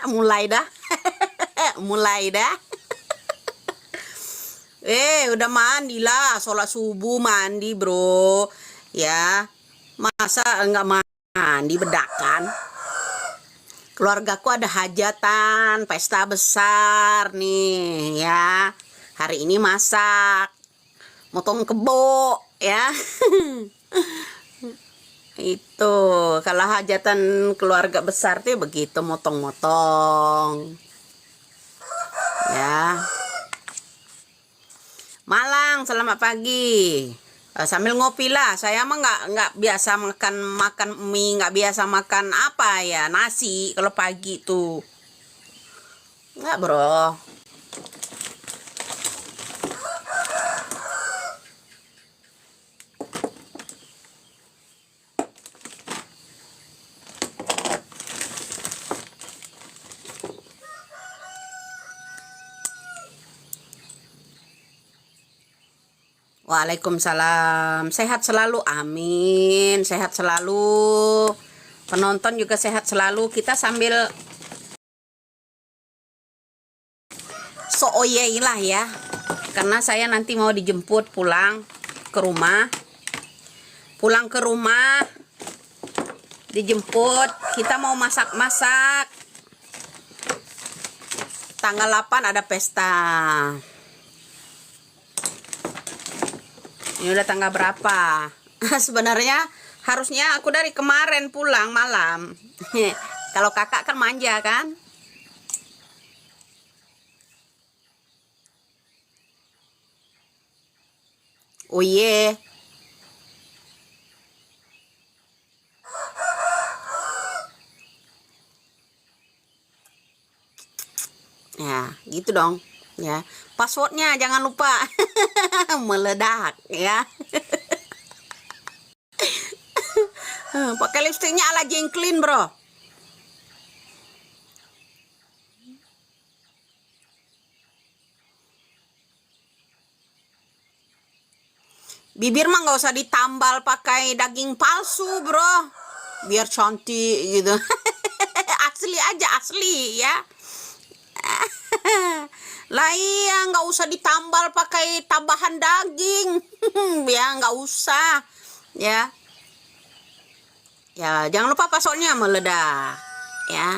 mulai dah. Mulai dah. Udah mandi lah, sholat subuh mandi bro. Ya, masa enggak mandi bedakan? Keluargaku ada hajatan, pesta besar nih ya. Hari ini masak, motong kebo ya. Itu kalau hajatan keluarga besar tuh begitu, motong-motong ya. Malang, selamat pagi. Sambil ngopi lah. Saya mah nggak biasa makan mie, nggak biasa makan apa ya, nasi kalau pagi tuh. Nggak bro. Waalaikumsalam. Sehat selalu, amin. Sehat selalu. Penonton juga sehat selalu. Kita sambil sooyei lah ya. Karena saya nanti mau dijemput pulang ke rumah. Pulang ke rumah, dijemput. Kita mau masak-masak. Tanggal 8 ada pesta. Ini udah tanggal berapa? Sebenarnya harusnya aku dari kemarin pulang malam. Kalau kakak kan manja kan? Oh iya. Ya, gitu dong. Ya, passwordnya jangan lupa. Meledak ya. Pakai lipstiknya ala Jacqueline bro. Bibir mah nggak usah ditambal pakai daging palsu bro, biar cantik gitu. Asli aja, asli ya. Lah iya, nggak usah ditambal pakai tambahan daging. Ya nggak usah ya. Ya jangan lupa passwordnya meledak ya.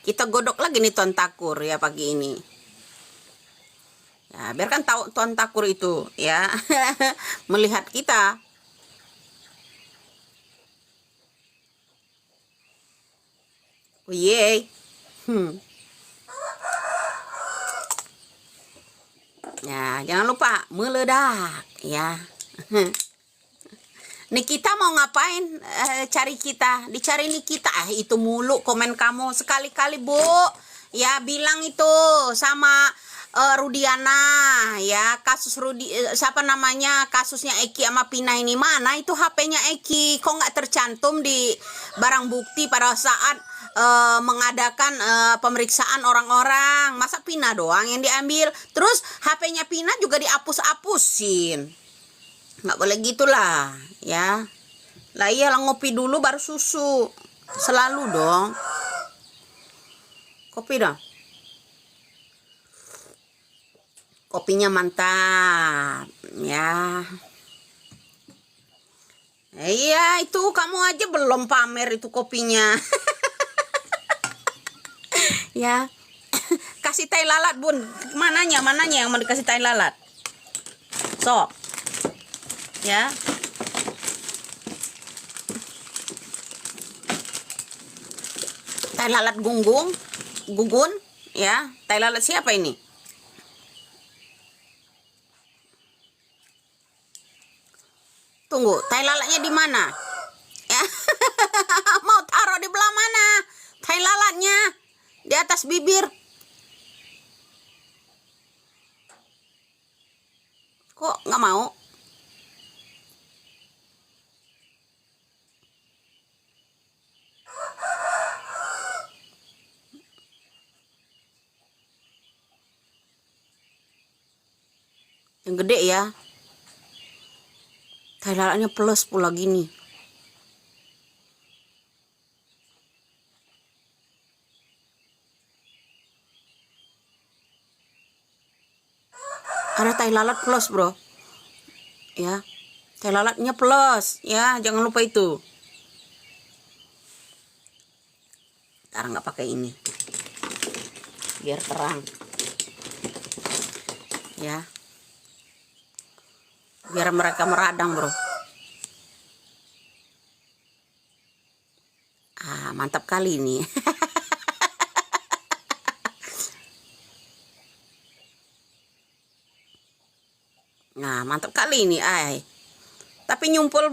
Kita godok lagi nih Tuan Takur ya pagi ini ya, biarkan tahu Tuan Takur itu ya. Melihat kita. Oh ye. Ya, jangan lupa meledak ya. Nih kita mau ngapain? Cari kita, dicari nih kita. Itu mulu komen kamu, sekali-kali Bu. Ya bilang itu sama Rudiana ya, kasus siapa namanya, kasusnya Eki sama Pina ini, mana itu HP-nya Eki? Kok nggak tercantum di barang bukti pada saat mengadakan pemeriksaan orang-orang? Masa Pina doang yang diambil? Terus HP-nya Pina juga dihapus-hapusin. Nggak boleh gitulah ya. Lah iyalah, ngopi dulu baru susu. Selalu dong. Kopi dong. Kopinya mantap ya. Iya, itu kamu aja belum pamer itu kopinya. Ya. Kasih tai lalat Bun. Mananya yang mau dikasih tai lalat? Sok. Ya. Tai lalat gugun ya. Tai lalat siapa ini? Tunggu, tai lalatnya di mana? Ya. Mau taruh di belah mana? Tai lalatnya di atas bibir. Kok nggak mau? Yang gede ya. Tai lalatnya plus pula gini. Ada tai lalat plus, bro. Ya, tai lalatnya plus. Ya, jangan lupa itu. Ntar nggak pakai ini, biar terang. Ya, biar mereka meradang, bro. Mantap kali ini. Nah, mantap kali ini, ay. Tapi nyumpul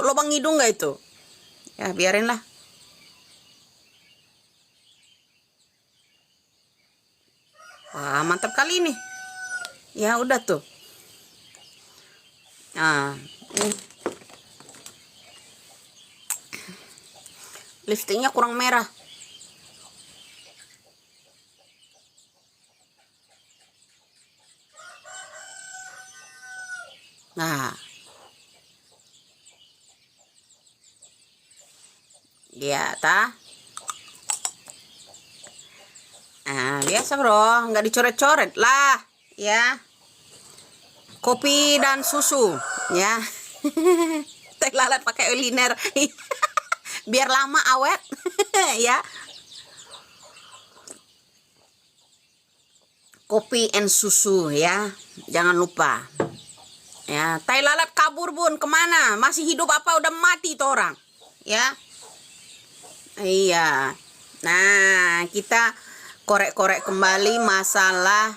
lubang hidung nggak itu? Ya, biarin lah. Wah, mantap kali ini. Ya, udah tuh. Nah, liftingnya kurang merah. Nah, ya, tah. Nah, biasa bro, nggak dicoret-coret lah, ya. Kopi dan susu, ya. Teh lalat pakai uliner, biar lama awet, ya. Kopi and susu, ya, jangan lupa. Ya, tai lalat kabur bun, kemana? Masih hidup apa udah mati tuh orang, ya? Iya. Nah, kita korek-korek kembali masalah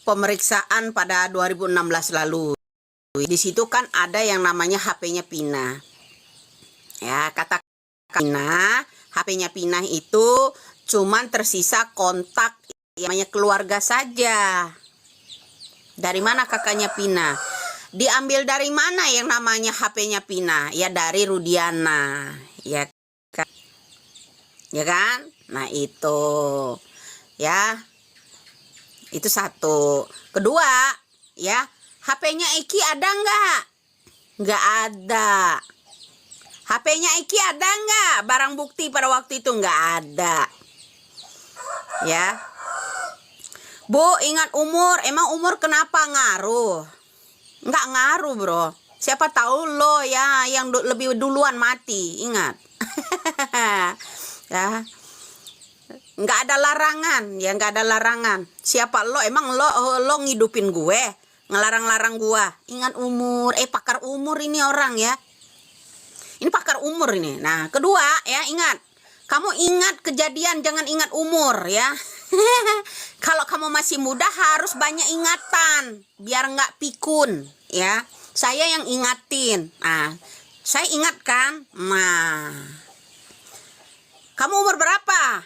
pemeriksaan pada 2016 lalu. Di situ kan ada yang namanya HP-nya Pina. Ya, kata Pina, HP-nya Pina itu cuman tersisa kontak yang namanya keluarga saja. Dari mana kakaknya Pina? Diambil dari mana yang namanya HP-nya Pina? Ya dari Rudiana, ya kan? Ya kan? Nah itu, ya, itu satu. Kedua, ya, HP-nya Eki ada nggak? Nggak ada. HP-nya Eki ada nggak? Barang bukti pada waktu itu nggak ada. Ya, Bu, ingat umur. Emang umur kenapa ngaruh? Nggak ngaruh, bro. Siapa tahu lo ya yang lebih duluan mati. Ingat. Ya. Nggak ada larangan, ya nggak ada larangan. Siapa lo? Emang lo ngidupin gue, ngelarang-larang gue. Ingat umur, pakar umur ini orang ya. Ini pakar umur ini. Nah, kedua ya ingat, kamu ingat kejadian, jangan ingat umur ya. Kalau kamu masih muda harus banyak ingatan, biar nggak pikun ya. Saya yang ingatin. Nah, saya ingatkan. Nah, kamu umur berapa?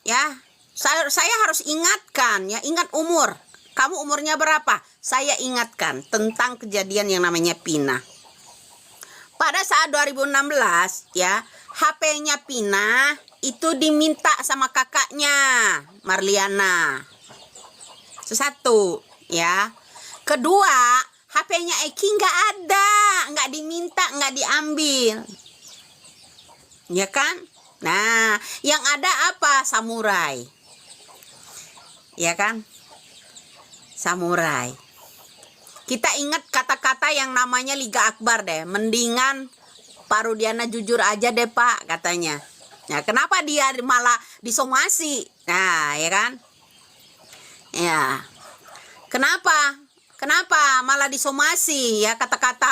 Ya, saya harus ingatkan ya, ingat umur. Kamu umurnya berapa? Saya ingatkan tentang kejadian yang namanya Pina. Pada saat 2016 ya, HP-nya Pina itu diminta sama kakaknya Marliana. Satu ya. Kedua, HP-nya Eki nggak ada, nggak diminta, nggak diambil. Ya kan? Nah, yang ada apa? Samurai. Ya kan? Samurai. Kita ingat kata-kata yang namanya Liga Akbar deh. Mendingan Pak Rudiana jujur aja deh Pak, katanya. Nah, kenapa dia malah disomasi? Nah, ya kan? Ya. Kenapa? Kenapa malah disomasi ya kata-kata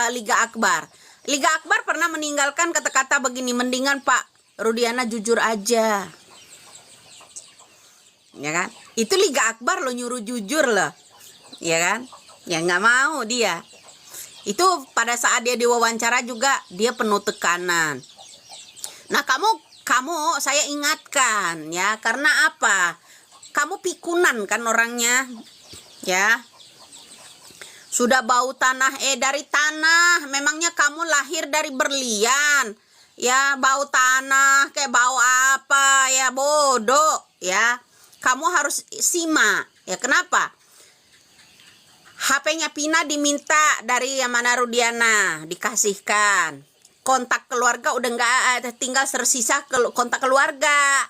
Liga Akbar? Liga Akbar pernah meninggalkan kata-kata begini, mendingan Pak Rudiana jujur aja. Ya kan? Itu Liga Akbar lo nyuruh jujur loh. Ya kan? Ya nggak mau dia. Itu pada saat dia diwawancara juga dia penuh tekanan. Nah, kamu saya ingatkan ya, karena apa? Kamu pikunan kan orangnya. Ya. Sudah bau tanah, dari tanah. Memangnya kamu lahir dari berlian? Ya, bau tanah, kayak bau apa? Ya, bodoh. Ya, kamu harus simak. Ya, kenapa? HP-nya Pina diminta dari yang mana Rudiana, dikasihkan. Kontak keluarga udah nggak ada, tinggal tersisa kontak keluarga.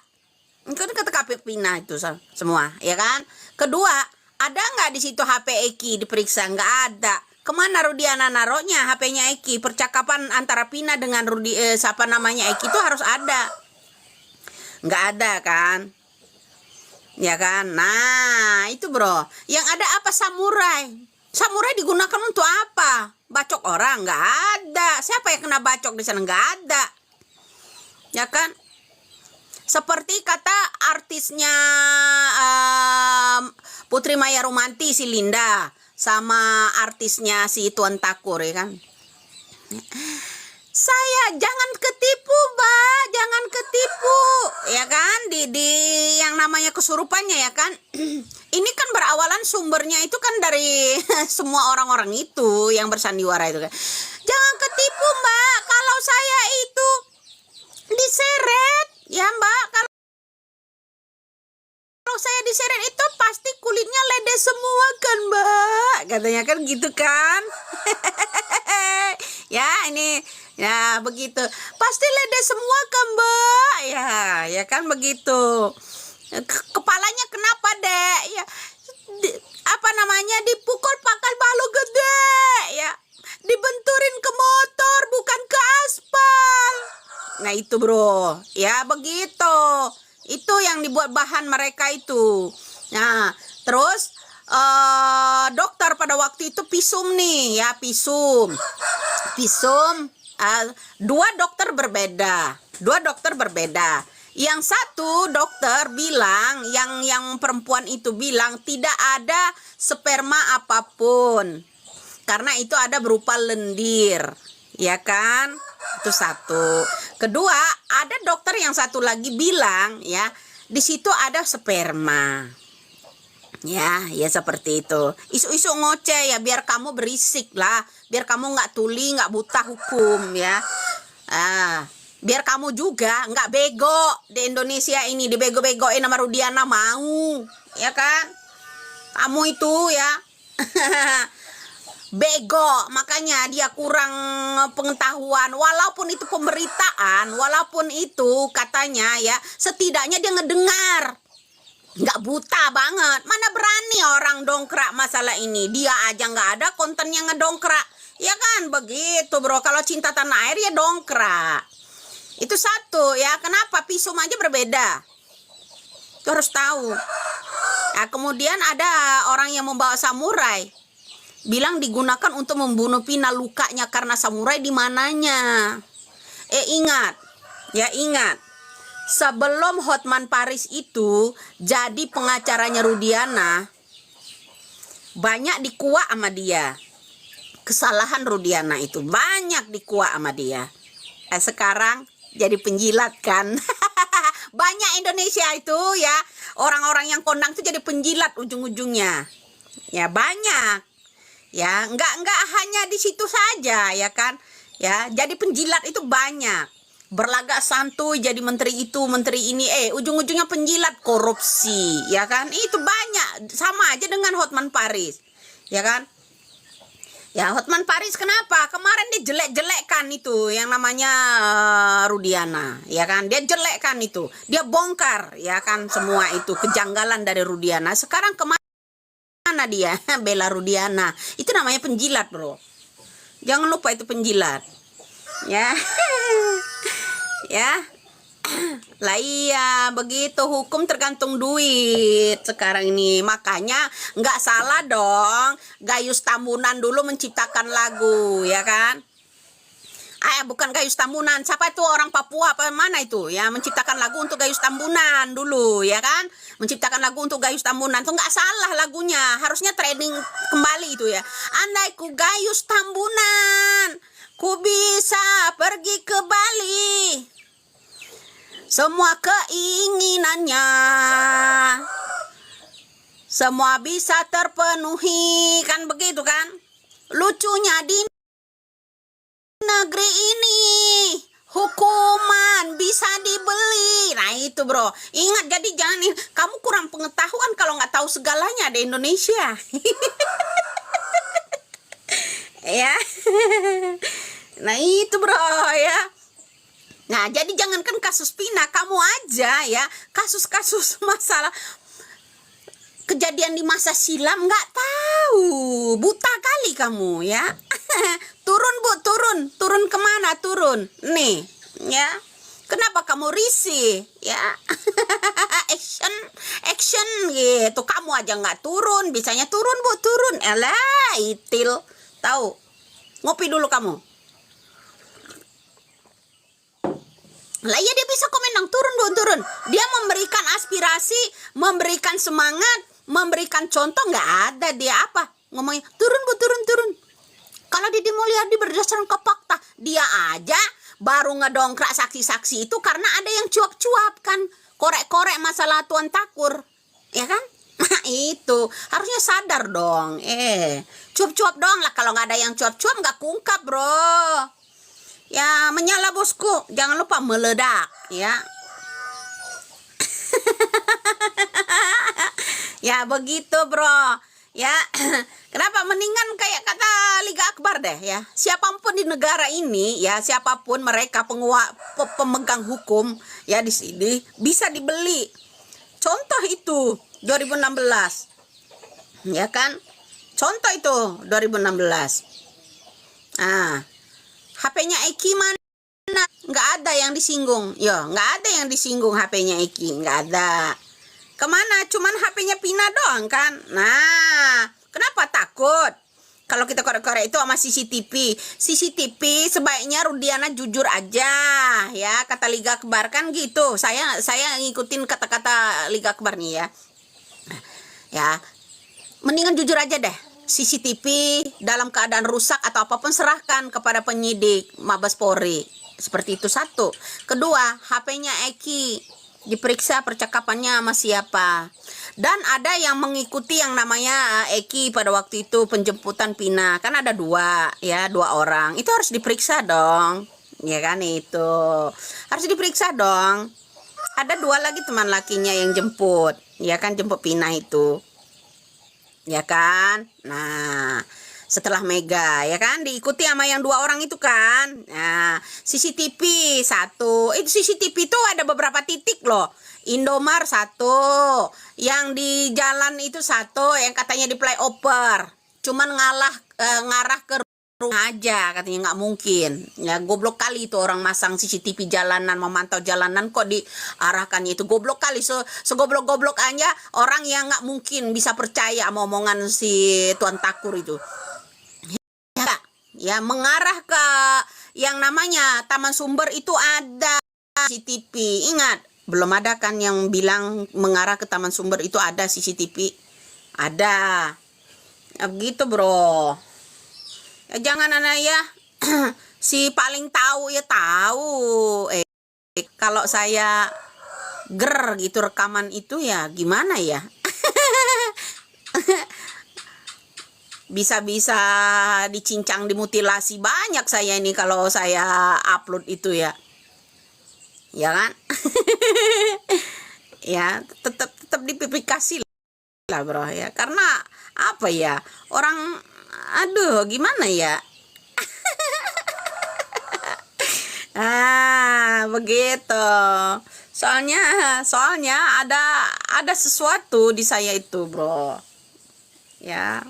Kan kata KP Pina itu semua, ya kan? Kedua, ada nggak di situ HP Eki diperiksa? Nggak ada. Kemana Rudiana naruhnya HP-nya Eki? Percakapan antara Pina dengan siapa namanya Eki itu harus ada. Nggak ada kan? Ya kan? Nah, itu bro. Yang ada apa samurai? Samurai digunakan untuk apa? Bacok orang? Nggak ada. Siapa yang kena bacok di sana? Nggak ada. Ya kan? Seperti kata artisnya Putri Maya Rumanti, si Linda, sama artisnya si Tuan Takur, ya kan? Saya jangan ketipu, Mbak, jangan ketipu, ya kan? Di yang namanya kesurupannya, ya kan? Ini kan berawalan sumbernya itu kan dari semua orang-orang itu yang bersandiwara itu kan. Jangan ketipu, Mbak, kalau saya itu diseret, ya Mbak, kalau saya diseret itu pasti kulitnya lede semua kan Mbak, katanya kan gitu kan. Ya ini ya begitu, pasti lede semua kan Mbak, ya kan begitu. Kepalanya kenapa dek? Ya apa namanya, dipukul pakai balu gede, ya dibenturin ke motor bukan ke aspal. Nah itu bro, ya begitu. Itu yang dibuat bahan mereka itu. Nah terus dokter pada waktu itu pisum nih, ya pisum. Dua dokter berbeda. Yang satu dokter bilang, yang perempuan itu bilang tidak ada sperma apapun, karena itu ada berupa lendir, ya kan? Itu satu. Kedua, ada dokter yang satu lagi bilang, ya, di situ ada sperma. Ya seperti itu. Isu-isu ngoceh ya, biar kamu berisik lah, biar kamu nggak tuli, nggak buta hukum, ya. Biar kamu juga nggak bego di Indonesia ini, dibego-begoin sama Rudiana mau, ya kan? Kamu itu ya. Bego, makanya dia kurang pengetahuan. Walaupun itu pemberitaan, walaupun itu katanya ya, setidaknya dia ngedengar, nggak buta banget. Mana berani orang dongkrak masalah ini, dia aja nggak ada konten yang ngedongkrak, ya kan? Begitu bro, kalau cinta tanah air ya dongkrak. Itu satu ya. Kenapa pisum aja berbeda, itu harus tahu. Nah, kemudian ada orang yang membawa samurai, bilang digunakan untuk membunuh Pina, lukanya karena samurai di mananya. Ingat, sebelum Hotman Paris itu jadi pengacaranya Rudiana, banyak dikuak sama dia. Kesalahan Rudiana itu banyak dikuak sama dia. Sekarang jadi penjilat kan. Banyak Indonesia itu ya, orang-orang yang kondang itu jadi penjilat ujung-ujungnya. Ya banyak. Ya, enggak hanya di situ saja, ya kan? Ya, jadi penjilat itu banyak. Berlagak santuy jadi menteri itu, menteri ini, ujung-ujungnya penjilat korupsi, ya kan? Itu banyak, sama aja dengan Hotman Paris, ya kan? Ya, Hotman Paris kenapa? Kemarin dia jelek-jelekkan itu yang namanya Rudiana, ya kan? Dia jelekkan itu, dia bongkar, ya kan? Semua itu kejanggalan dari Rudiana. Sekarang kemana dia? Bela Rudiana. Itu namanya penjilat bro, jangan lupa itu penjilat, ya. Ya lah, iya begitu, hukum tergantung duit sekarang ini. Makanya nggak salah dong Gayus Tambunan dulu menciptakan lagu, ya kan? Bukan Gayus Tambunan, siapa itu orang Papua apa mana itu ya, menciptakan lagu untuk Gayus Tambunan dulu, ya kan? Menciptakan lagu untuk Gayus Tambunan itu nggak salah lagunya, harusnya trending kembali itu ya. Andai ku Gayus Tambunan, ku bisa pergi ke Bali, semua keinginannya semua bisa terpenuhi, kan begitu kan? Lucunya di negeri ini hukuman bisa dibeli. Nah itu bro, ingat, jadi jangan, kamu kurang pengetahuan kalau nggak tahu segalanya di Indonesia. Ya. Nah itu bro ya. Nah, jadi jangankan kasus Pina, kamu aja ya, kasus-kasus masalah kejadian di masa silam nggak tahu, buta kali kamu ya. Turun Bu, turun kemana turun? Nih, ya. Kenapa kamu risih ya? action gitu. Kamu aja nggak turun, bisanya turun Bu, turun. Elah, itil. Tahu? Ngopi dulu kamu. Lah iya dia bisa komen dong, turun Bu, turun. Dia memberikan aspirasi, memberikan semangat, memberikan contoh, nggak ada dia apa ngomongnya turun Bu, turun. Kalau Deddy Mulyadi berdasarkan ke fakta, dia aja baru ngedongkrak saksi-saksi itu karena ada yang cuap-cuap kan, korek-korek masalah Tuan Takur, ya kan? Nah itu harusnya sadar dong. Cuap-cuap dong lah, kalau nggak ada yang cuap-cuap nggak kungkap bro. Ya menyala bosku, jangan lupa meledak ya. Ya begitu bro ya. Kenapa mendingan kayak kata Liga Akbar deh ya, siapapun di negara ini ya, siapapun mereka pemegang hukum ya di sini bisa dibeli. Contoh itu 2016 ya kan, contoh itu 2016. HP-nya Eki mana? Nggak ada yang disinggung. Nggak ada yang disinggung HP-nya Eki, nggak ada. Kemana? Cuman HP-nya Pina doang kan. Nah, kenapa takut? Kalau kita korek-korek itu sama CCTV. CCTV sebaiknya Rudiana jujur aja ya, kata Liga Akbar kan gitu. Saya ngikutin kata-kata Liga Akbar nih ya. Ya, mendingan jujur aja deh. CCTV dalam keadaan rusak atau apapun serahkan kepada penyidik Mabes Polri. Seperti itu satu. Kedua, HP-nya Eki diperiksa percakapannya sama siapa. Dan ada yang mengikuti yang namanya Eki pada waktu itu penjemputan Pina. Kan ada dua orang. Itu harus diperiksa dong. Ya kan itu. Harus diperiksa dong. Ada dua lagi teman lakinya yang jemput. Ya kan, jemput Pina itu. Ya kan. Nah, setelah Mega ya kan diikuti sama yang dua orang itu kan. Nah, CCTV satu, itu CCTV itu ada beberapa titik loh. Indomar satu, yang di jalan itu satu, yang katanya di flyover, cuman ngarah ke rumah aja katanya, nggak mungkin ya. Goblok kali itu orang masang CCTV jalanan, memantau jalanan kok diarahkannya itu, goblok kali. Segoblok-goblok aja orang yang nggak mungkin bisa percaya sama omongan si Tuan Takur itu ya. Mengarah ke yang namanya Taman Sumber itu ada CCTV. Ingat, belum ada kan yang bilang mengarah ke Taman Sumber itu ada CCTV. Ada ya, begitu bro ya. Jangan ya si paling tahu ya tahu. Kalau saya gitu rekaman itu ya gimana ya. Bisa-bisa dicincang, dimutilasi banyak saya ini kalau saya upload itu ya. Ya kan? Ya, tetap dipublikasi lah bro ya. Karena apa ya? Orang aduh gimana ya? Begitu. Soalnya ada sesuatu di saya itu, bro. Ya.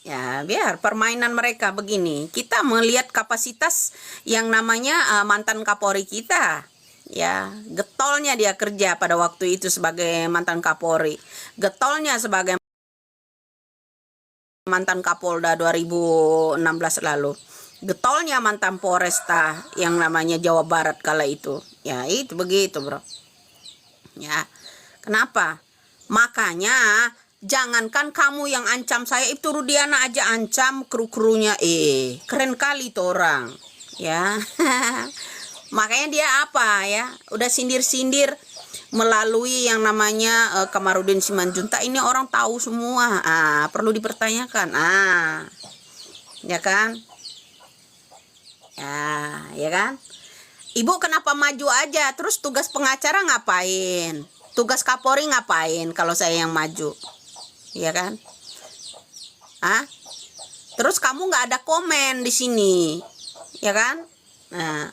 Ya, biar permainan mereka begini. Kita melihat kapasitas yang namanya mantan Kapolri kita. Ya, getolnya dia kerja pada waktu itu sebagai mantan Kapolri. Getolnya sebagai mantan Kapolda 2016 lalu. Getolnya mantan Polresta yang namanya Jawa Barat kala itu. Ya, itu begitu, bro. Ya. Kenapa? Makanya jangankan kamu yang ancam saya, itu Rudiana aja ancam kru-krunya. Keren kali tuh orang. Ya. Makanya dia apa ya? Udah sindir-sindir melalui yang namanya Kamarudin Simanjuntak. Ini orang tahu semua. Perlu dipertanyakan. Ya kan? Ya kan? Ibu kenapa maju aja? Terus tugas pengacara ngapain? Tugas Kapolri ngapain kalau saya yang maju? Ya kan? Terus kamu nggak ada komen di sini, ya kan? Nah,